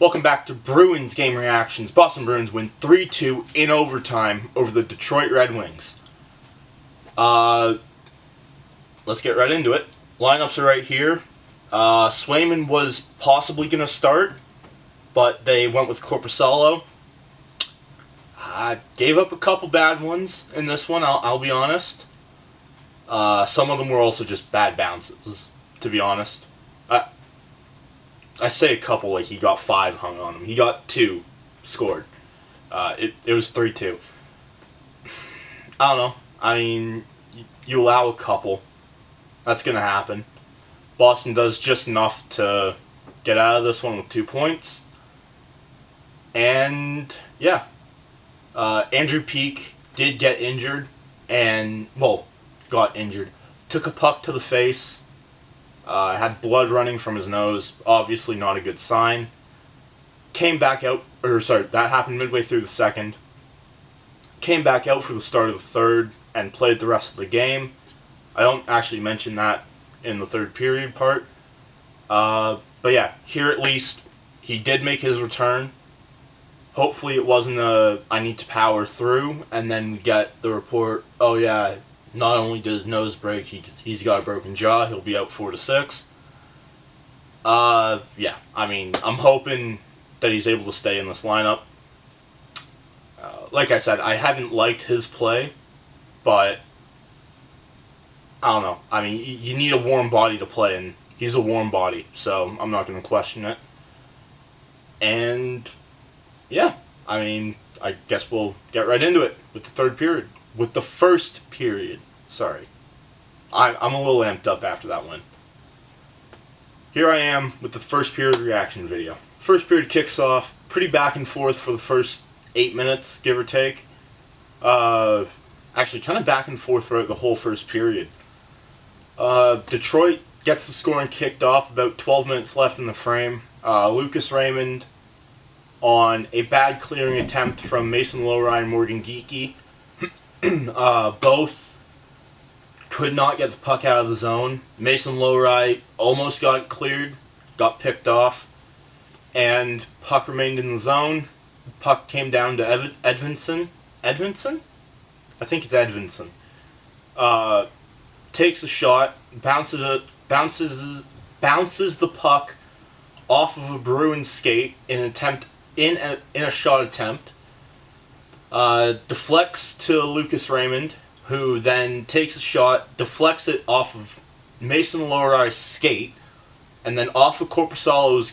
Welcome back to Bruins Game Reactions. Boston Bruins win 3-2 in overtime over the Detroit Redwings. Let's get right into it. Lineups are right here. Swayman was possibly going to start, but they went with Korpisalo. Gave up a couple bad ones in this one, I'll be honest. Some of them were also just bad bounces, to be honest. I say a couple, like he got 5 hung on him. He got 2 scored. It was 3-2. I don't know. I mean, you allow a couple. That's going to happen. Boston does just enough to get out of this one with 2 points. And, yeah. Andrew Peeke did get injured. Got injured. Took a puck to the face. Had blood running from his nose. Obviously not a good sign. Came back out, that happened midway through the second. Came back out for the start of the third and played the rest of the game. I don't actually mention that in the third period part. But yeah, here at least he did make his return. Hopefully it wasn't I need to power through and then get the report, oh yeah, not only did his nose break, he's got a broken jaw, he'll be out 4 to 6. Yeah, I mean, I'm hoping that he's able to stay in this lineup. Like I said, I haven't liked his play, but I don't know. I mean, you need a warm body to play, and he's a warm body, so I'm not going to question it. And, yeah, I mean, I guess we'll get right into it with the third period. With the first period. Sorry. I'm a little amped up after that one. Here I am with the first period reaction video. First period kicks off. Pretty back and forth for the first 8 minutes, give or take. Actually, kind of back and forth throughout the whole first period. Detroit gets the scoring kicked off. About 12 minutes left in the frame. Lucas Raymond on a bad clearing attempt from Mason Lohrei and Morgan Geekie. Both could not get the puck out of the zone. Mason Lohrei almost got it cleared, got picked off, and puck remained in the zone. Puck came down to Edvinsson. Edvinsson? I think it's Edvinsson. Takes a shot, bounces the puck off of a Bruins skate in a shot attempt. Deflects to Lucas Raymond, who then takes a shot, deflects it off of Mason Lohrei's skate, and then off of Korpisalo's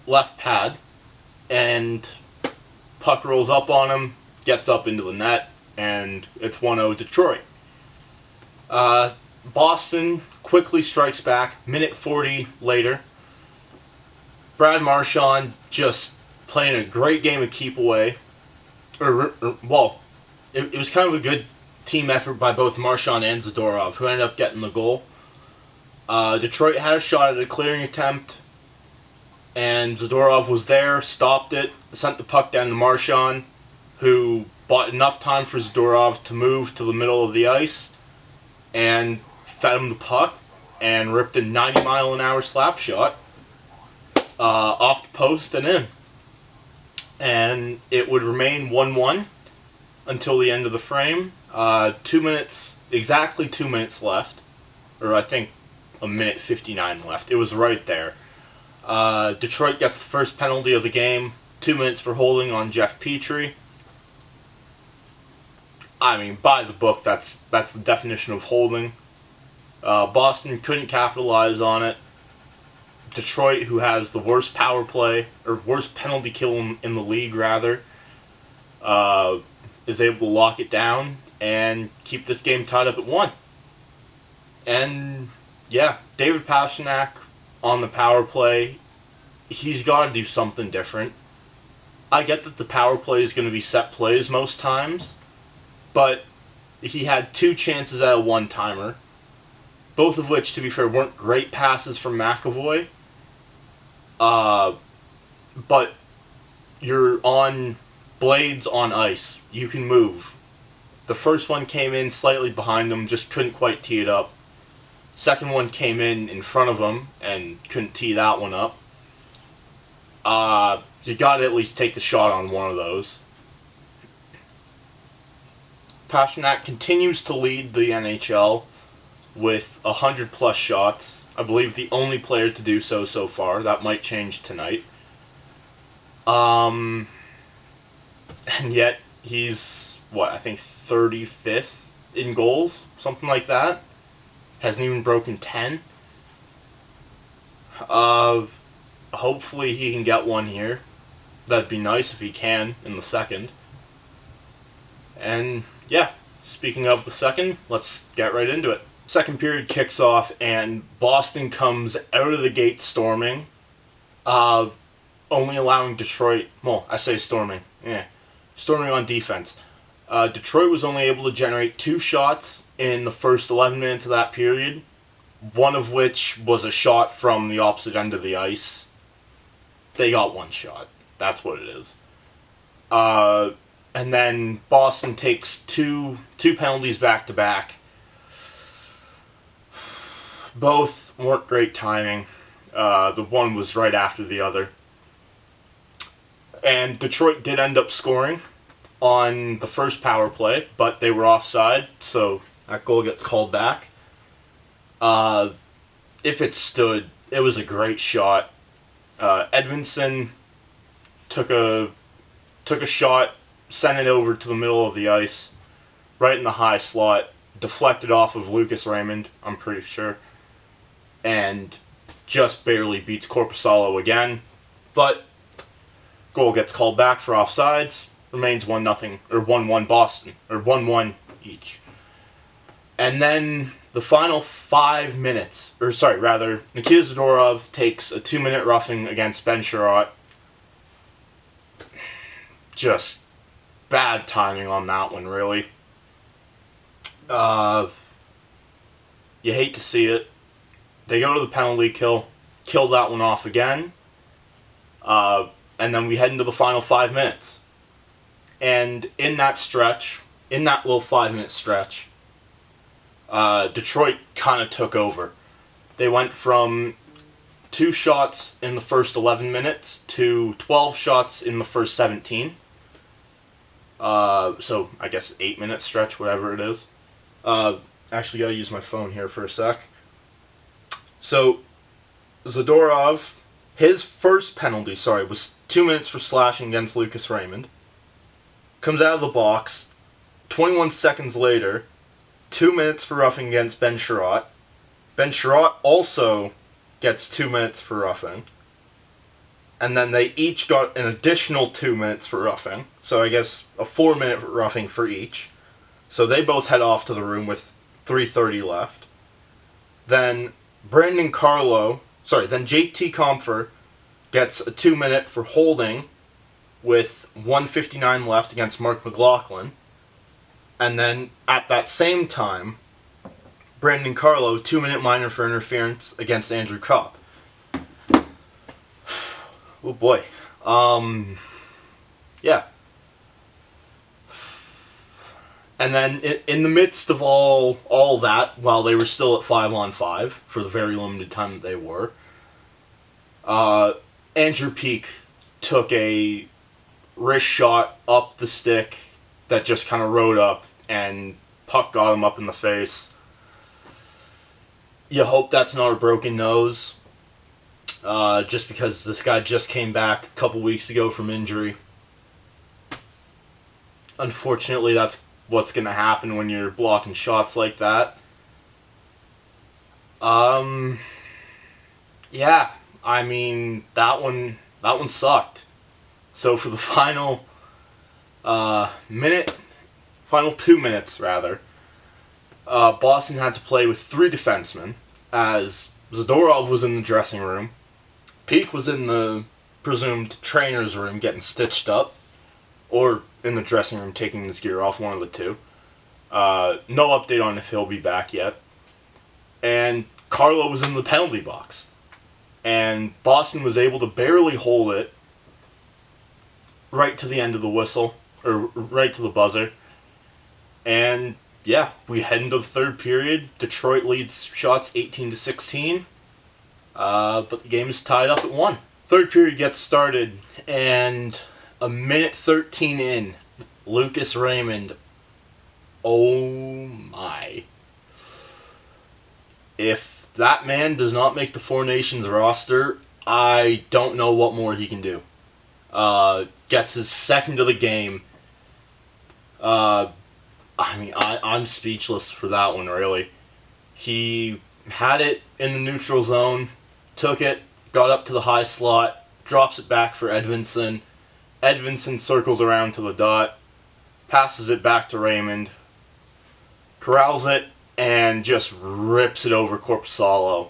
left pad, and puck rolls up on him, gets up into the net, and it's 1-0 Detroit. Boston quickly strikes back, minute 40 later. Brad Marchand just playing a great game of keep away. It was kind of a good team effort by both Marchand and Zadorov, who ended up getting the goal. Detroit had a shot at a clearing attempt, and Zadorov was there, stopped it, sent the puck down to Marchand, who bought enough time for Zadorov to move to the middle of the ice, and fed him the puck, and ripped a 90-mile-an-hour slap shot off the post and in. And it would remain 1-1 until the end of the frame. Exactly 2 minutes left. Or I think a minute 59 left. It was right there. Detroit gets the first penalty of the game. 2 minutes for holding on Jeff Petrie. I mean, by the book, that's the definition of holding. Boston couldn't capitalize on it. Detroit, who has the worst power play, or worst penalty kill in the league, rather, is able to lock it down and keep this game tied up at 1. And, yeah, David Pastrnak on the power play, he's got to do something different. I get that the power play is going to be set plays most times, but he had 2 chances at a one-timer, both of which, to be fair, weren't great passes from McAvoy. But you're on blades on ice. You can move. The first one came in slightly behind him, just couldn't quite tee it up. Second one came in front of him and couldn't tee that one up. You got to at least take the shot on one of those. Pastrnak continues to lead the NHL with 100-plus shots. I believe the only player to do so far. That might change tonight. And yet, he's, I think 35th in goals? Something like that. Hasn't even broken 10. Hopefully he can get one here. That'd be nice if he can in the second. And, yeah, speaking of the second, let's get right into it. Second period kicks off, and Boston comes out of the gate storming. Only allowing Detroit... Well, I say storming. Storming on defense. Detroit was only able to generate 2 shots in the first 11 minutes of that period. One of which was a shot from the opposite end of the ice. They got 1 shot. That's what it is. And then Boston takes two penalties back-to-back. Both weren't great timing. The one was right after the other. And Detroit did end up scoring on the first power play, but they were offside, so that goal gets called back. If it stood, it was a great shot. Edvinsson took a shot, sent it over to the middle of the ice, right in the high slot, deflected off of Lucas Raymond, I'm pretty sure, and just barely beats Korpisalo again, but goal gets called back for offsides, remains 1-0, or 1-1 Boston, or 1-1 each. And then the final 5 minutes, Nikita Zadorov takes a 2-minute roughing against Ben Sherratt. Just bad timing on that one, really. You hate to see it. They go to the penalty kill that one off again, and then we head into the final 5 minutes. And in that little 5-minute stretch, Detroit kind of took over. They went from 2 shots in the first 11 minutes to 12 shots in the first 17. So I guess 8-minute stretch, whatever it is. Actually gotta use my phone here for a sec. So Zadorov, his first penalty, was 2 minutes for slashing against Lucas Raymond. Comes out of the box, 21 seconds later, 2 minutes for roughing against Ben Sherratt. Ben Sherratt also gets 2 minutes for roughing. And then they each got an additional 2 minutes for roughing. So I guess a 4-minute roughing for each. So they both head off to the room with 3:30 left. Then JT Compher gets a 2-minute for holding with 1:59 left against Mark McLaughlin. And then at that same time, Brandon Carlo, 2-minute minor for interference against Andrew Kopp. Oh boy. Yeah. And then in the midst of all that, while they were still at 5-on-5 for the very limited time that they were, Andrew Peeke took a wrist shot up the stick that just kind of rode up, and puck got him up in the face. You hope that's not a broken nose, just because this guy just came back a couple weeks ago from injury. Unfortunately, that's what's going to happen when you're blocking shots like that. Yeah, I mean, that one sucked. So for the final 2 minutes, Boston had to play with 3 defensemen, as Zadorov was in the dressing room, Peeke was in the presumed trainer's room getting stitched up, or in the dressing room taking his gear off, one of the two. No update on if he'll be back yet. And Carlo was in the penalty box. And Boston was able to barely hold it right to the end of the whistle, or right to the buzzer. And yeah, we head into the third period. Detroit leads shots 18-16. But the game is tied up at 1. Third period gets started, and a minute 13 in, Lucas Raymond, oh my. If that man does not make the Four Nations roster, I don't know what more he can do. Gets his second of the game. I'm speechless for that one, really. He had it in the neutral zone, took it, got up to the high slot, drops it back for Edvinsson. Edvinsson circles around to the dot, passes it back to Raymond, corrals it, and just rips it over Korpisalo.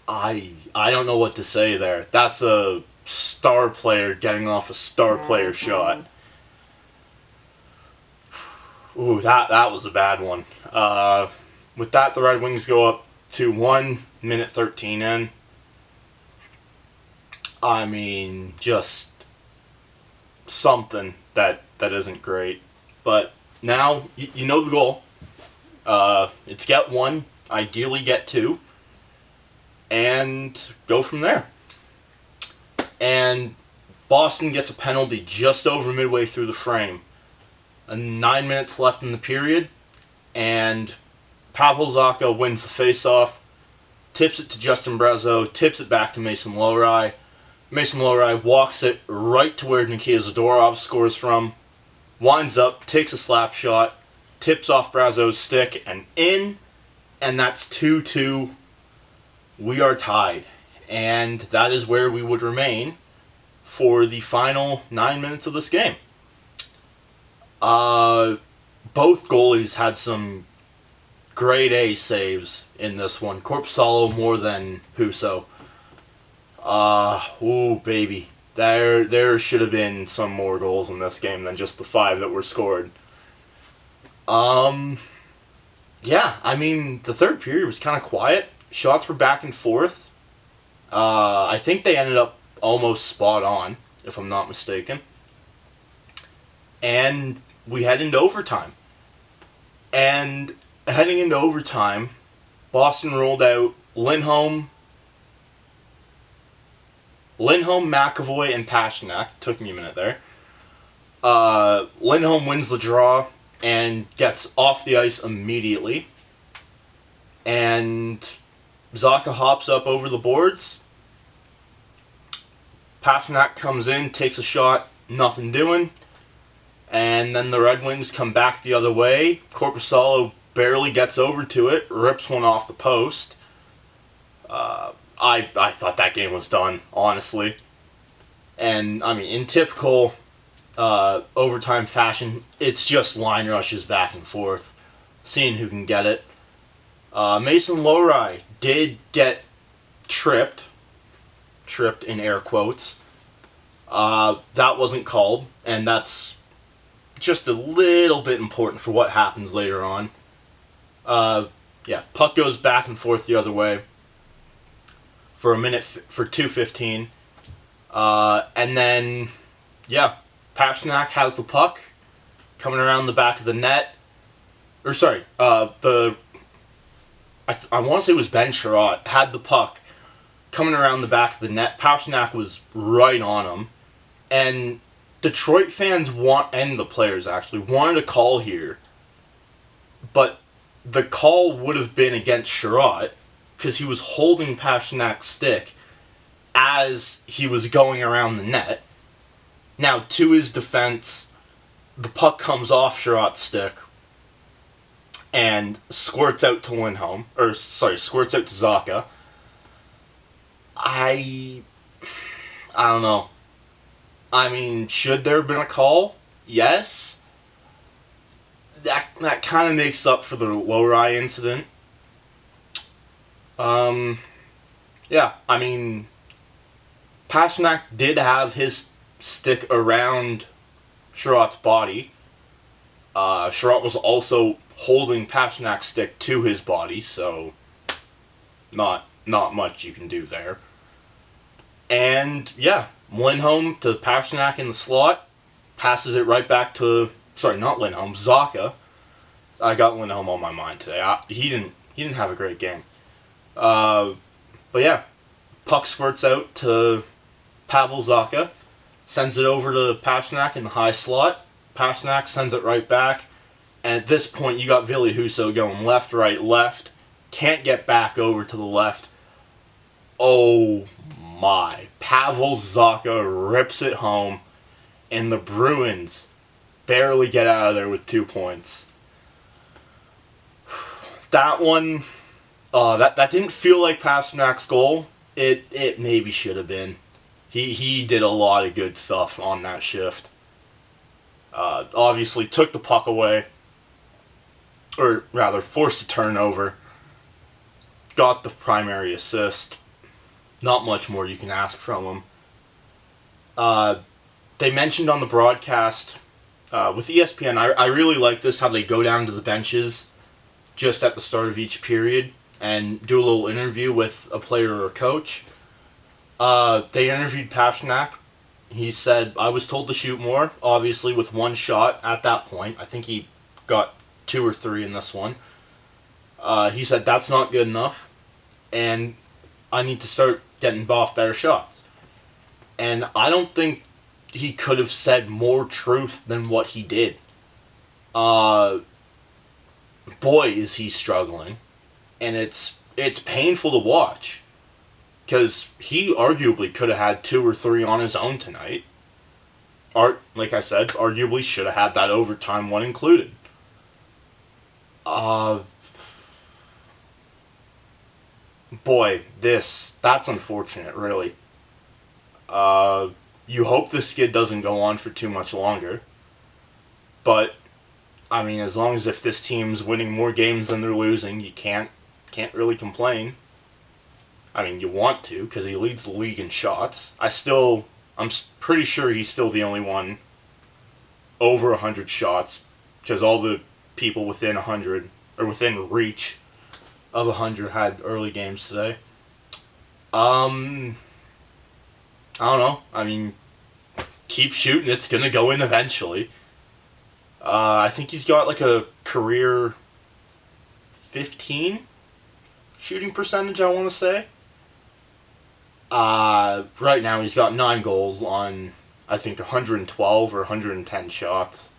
I don't know what to say there. That's a star player getting off a star player shot. Ooh, that was a bad one. With that, the Red Wings go up 2-1, minute 13 in. I mean, just something that isn't great. But now, you know the goal. It's get one, ideally get two, and go from there. And Boston gets a penalty just over midway through the frame. 9 minutes left in the period, and Pavel Zacha wins the faceoff, tips it to Justin Brazeau, tips it back to Mason Lohrei. Mason Lohrei walks it right to where Nikita Zadorov scores from, winds up, takes a slap shot, tips off Brazeau's stick, and in, and that's 2-2. We are tied, and that is where we would remain for the final 9 minutes of this game. Both goalies had some grade A saves in this one. Korpisalo more than Husso. Ooh, baby. There should have been some more goals in this game than just the 5 that were scored. Yeah, I mean, the third period was kind of quiet. Shots were back and forth. I think they ended up almost spot on, if I'm not mistaken. And we head into overtime. And heading into overtime, Boston rolled out Lindholm, McAvoy, and Pastrnak. Took me a minute there. Lindholm wins the draw and gets off the ice immediately. And Zacha hops up over the boards. Pastrnak comes in, takes a shot, nothing doing. And then the Red Wings come back the other way. Korpisalo barely gets over to it, rips one off the post. I thought that game was done, honestly. And, I mean, in typical overtime fashion, it's just line rushes back and forth, seeing who can get it. Mason Lohrei did get tripped in air quotes. That wasn't called, and that's just a little bit important for what happens later on. Puck goes back and forth the other way for a minute, for 2:15. And then, Pastrnak has the puck coming around the back of the net. Or, sorry, I want to say it was Ben Sherratt had the puck coming around the back of the net. Pastrnak was right on him. And Detroit fans and the players actually, wanted a call here. But the call would have been against Sherratt because he was holding Pasternak's stick as he was going around the net. Now, to his defense, the puck comes off Sherratt's stick and squirts out to squirts out to Zacha. I don't know. I mean, should there have been a call? Yes. That kind of makes up for the Lohrei incident. I mean, Pastrnak did have his stick around Sherratt's body. Sherratt was also holding Pasternak's stick to his body, so not much you can do there. And, Lindholm to Pastrnak in the slot, passes it right back to, not Lindholm, Zacha. I got Lindholm on my mind today. He didn't have a great game. Puck squirts out to Pavalanche, sends it over to Pastrnak in the high slot. Pastrnak sends it right back. And at this point, you got Ville Husso going left, right, left. Can't get back over to the left. Oh my. Pavalanche rips it home. And the Bruins barely get out of there with 2 points. That one, that didn't feel like Pasternak's goal. It maybe should have been. He did a lot of good stuff on that shift. Obviously took the puck away. Or rather, forced a turnover. Got the primary assist. Not much more you can ask from him. They mentioned on the broadcast with ESPN, I really like this, how they go down to the benches just at the start of each period and do a little interview with a player or a coach. They interviewed Pastrnak. He said, I was told to shoot more, obviously with one shot at that point. I think he got 2 or 3 in this one. He said, that's not good enough, and I need to start getting off better shots. And I don't think he could have said more truth than what he did. Boy, is he struggling. And it's painful to watch. Because he arguably could have had 2 or 3 on his own tonight. Like I said, arguably should have had that overtime one included. Boy, that's unfortunate, really. You hope this skid doesn't go on for too much longer. But, I mean, as long as if this team's winning more games than they're losing, you can't really complain. I mean, you want to, because he leads the league in shots. I'm pretty sure he's still the only one over 100 shots, because all the people within 100, or within reach of 100 had early games today. I don't know. I mean, keep shooting. It's going to go in eventually. I think he's got like a career 15 shooting percentage, I want to say. Right now he's got 9 goals on, I think, 112 or 110 shots.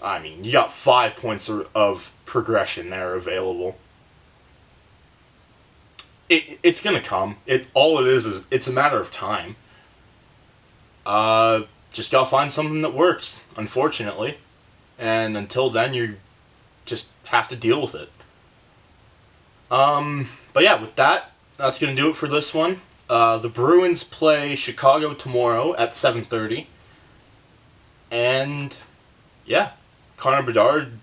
I mean, you got 5 points of progression there available. It's gonna come. All it is it's a matter of time. Just gotta find something that works, unfortunately. And until then, you just have to deal with it. But yeah, with that's gonna do it for this one. The Bruins play Chicago tomorrow at 7:30. And yeah, Connor Bedard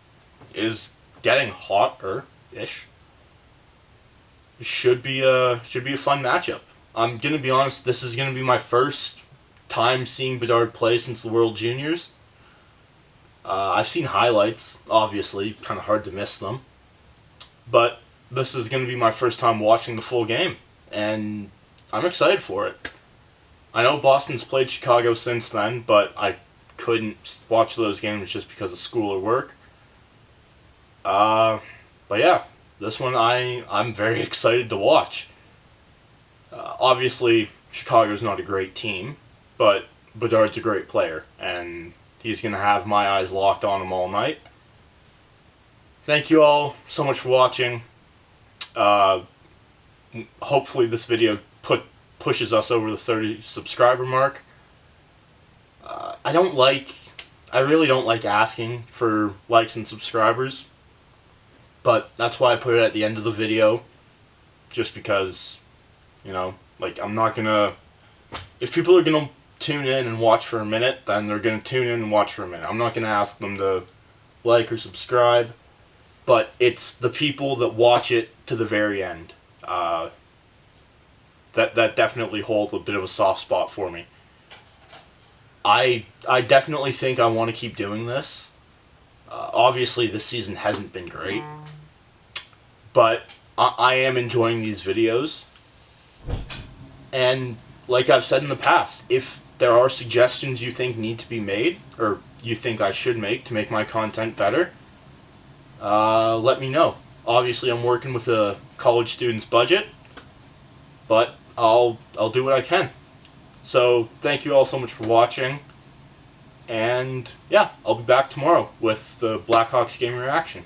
is getting hotter-ish. Should be a fun matchup. I'm gonna be honest, this is gonna be my first time seeing Bedard play since the World Juniors. I've seen highlights, obviously, kind of hard to miss them. But this is gonna be my first time watching the full game, and I'm excited for it. I know Boston's played Chicago since then, but I couldn't watch those games just because of school or work. But yeah. This one I'm very excited to watch. Obviously, Chicago's not a great team, but Bedard's a great player, and he's going to have my eyes locked on him all night. Thank you all so much for watching. Hopefully this video pushes us over the 30 subscriber mark. I really don't like asking for likes and subscribers. But that's why I put it at the end of the video, just because, I'm not going to... If people are going to tune in and watch for a minute, then they're going to tune in and watch for a minute. I'm not going to ask them to like or subscribe, but it's the people that watch it to the very end. That definitely hold a bit of a soft spot for me. I definitely think I want to keep doing this. Obviously, this season hasn't been great, but I am enjoying these videos. And like I've said in the past, if there are suggestions you think need to be made, or you think I should make to make my content better, let me know. Obviously, I'm working with a college student's budget, but I'll do what I can. So thank you all so much for watching, and yeah, I'll be back tomorrow with the Blackhawks game reaction.